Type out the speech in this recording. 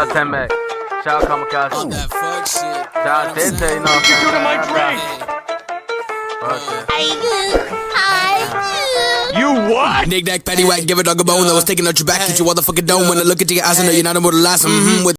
out 10 back. Shout out Kamikaze. On that fuck shit. Shout out Tete, you know what I'm saying? You to my drink. You what? Knick-knack, paddywhack, give a dog a bone. I was taking out your back, hit your motherfucking dome. When I look into your eyes, I know you're not able to last. With